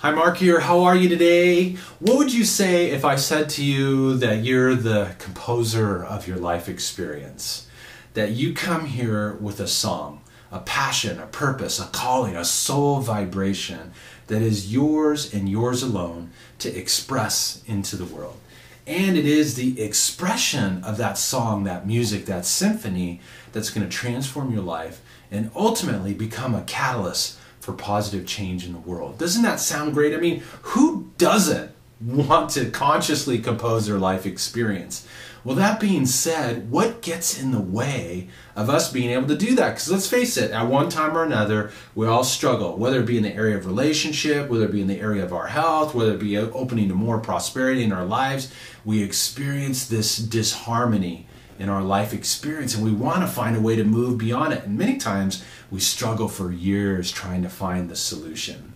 Hi, Mark here. How are you today? What would you say if I said to you that you're the composer of your life experience? That you come here with a song, a passion, a purpose, a calling, a soul vibration that is yours and yours alone to express into the world. And it is the expression of that song, that music, that symphony that's going to transform your life and ultimately become a catalyst for positive change in the world. Doesn't that sound great? I mean, who doesn't want to consciously compose their life experience? Well, that being said, what gets in the way of us being able to do that? Because let's face it, at one time or another, we all struggle, whether it be in the area of relationship, whether it be in the area of our health, whether it be opening to more prosperity in our lives, we experience this disharmony in our life experience, and we want to find a way to move beyond it. And many times we struggle for years trying to find the solution.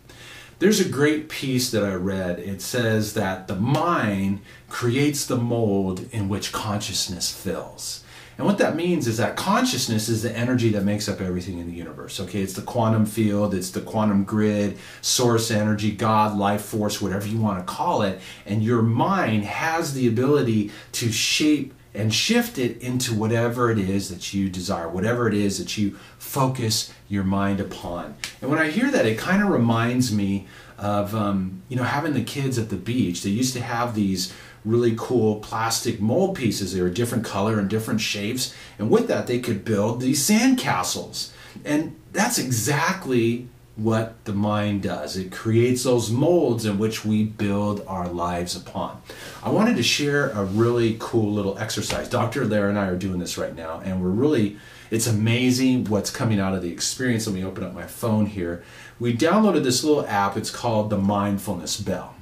There's a great piece that I read. It says that the mind creates the mold in which consciousness fills. And what that means is that consciousness is the energy that makes up everything in the universe. Okay, it's the quantum field, it's the quantum grid, source energy, God, life force, whatever you want to call it. And your mind has the ability to shape and shift it into whatever it is that you desire, whatever it is that you focus your mind upon. And when I hear that, it kind of reminds me of having the kids at the beach. They used to have these really cool plastic mold pieces. They were different color and different shapes, and with that they could build these sand castles. And that's exactly what the mind does. It creates those molds in which we build our lives upon. I wanted to share a really cool little exercise. Dr. Lara and I are doing this right now, and it's amazing what's coming out of the experience. Let me open up my phone here. We downloaded this little app. It's called the Mindfulness Bell,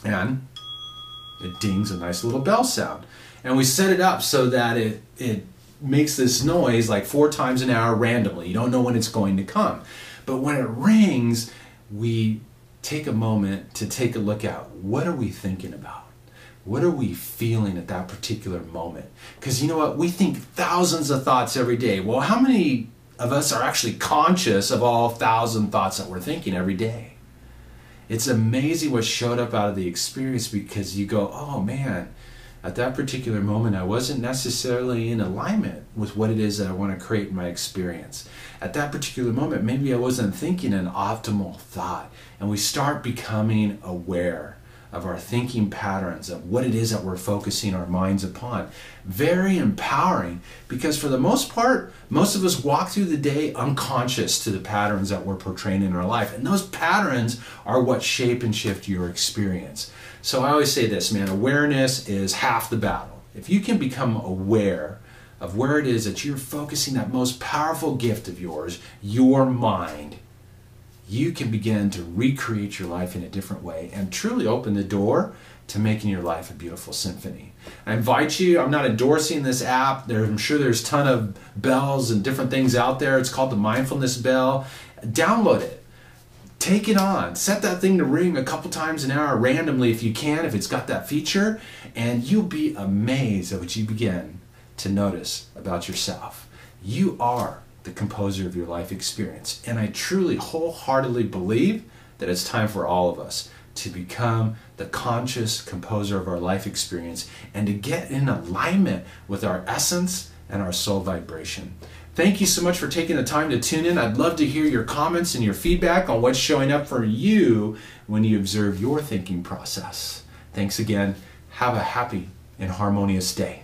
and it dings a nice little bell sound. And we set it up so that it makes this noise like 4 times an hour randomly. You don't know when it's going to come. But when it rings, we take a moment to take a look at what are we thinking about? What are we feeling at that particular moment? Because you know what? We think thousands of thoughts every day. Well, how many of us are actually conscious of all 1,000 thoughts that we're thinking every day? It's amazing what showed up out of the experience, because you go, oh man, at that particular moment, I wasn't necessarily in alignment with what it is that I want to create in my experience. At that particular moment, maybe I wasn't thinking an optimal thought. And we start becoming aware of our thinking patterns, of what it is that we're focusing our minds upon. Very empowering, because for the most part, most of us walk through the day unconscious to the patterns that we're portraying in our life. And those patterns are what shape and shift your experience. So I always say this, man, awareness is half the battle. If you can become aware of where it is that you're focusing that most powerful gift of yours, your mind, you can begin to recreate your life in a different way and truly open the door to making your life a beautiful symphony. I invite you, I'm not endorsing this app. I'm sure there's a ton of bells and different things out there. It's called the Mindfulness Bell. Download it. Take it on. Set that thing to ring a couple times an hour randomly if you can, if it's got that feature, and you'll be amazed at what you begin to notice about yourself. You are the composer of your life experience, and I truly wholeheartedly believe that it's time for all of us to become the conscious composer of our life experience and to get in alignment with our essence and our soul vibration. Thank you so much for taking the time to tune in. I'd love to hear your comments and your feedback on what's showing up for you when you observe your thinking process. Thanks again. Have a happy and harmonious day.